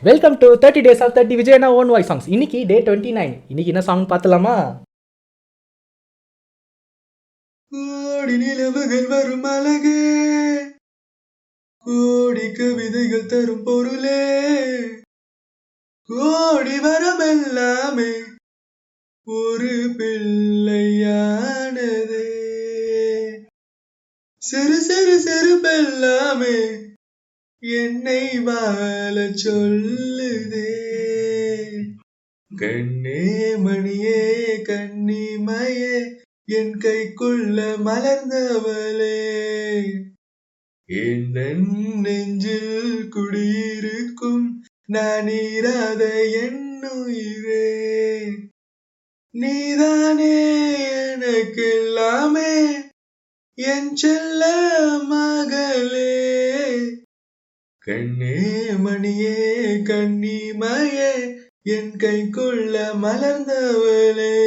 Welcome to 30 days of 30 விஜயனா own voice songs. இன்னைக்கு day 29. இன்னைக்கு என்ன சாங் பார்த்தலாமா? கோடி நிலவுகள் வரும் அழகே, கோடி கவிதைகள் தரும் பொருளே, கோடி வரமெல்லாமே ஒரு பிள்ளையானதே, சிறு சிறு சிறு பெல்லாமே என்னை வாழ சொல்லுதே. கண்ணே மணியே கன்னிமையே என் கைக்குள்ள மலர்ந்தவளே, என் நெஞ்சில் குடியிருக்கும் நான் நீராத என்னுயிரே, நீதானே எனக்கெல்லாமே என் செல்ல மகளே. கண்ணே மணியே கன்னிமையே என் கைக்குள்ள மலர்ந்தவளே.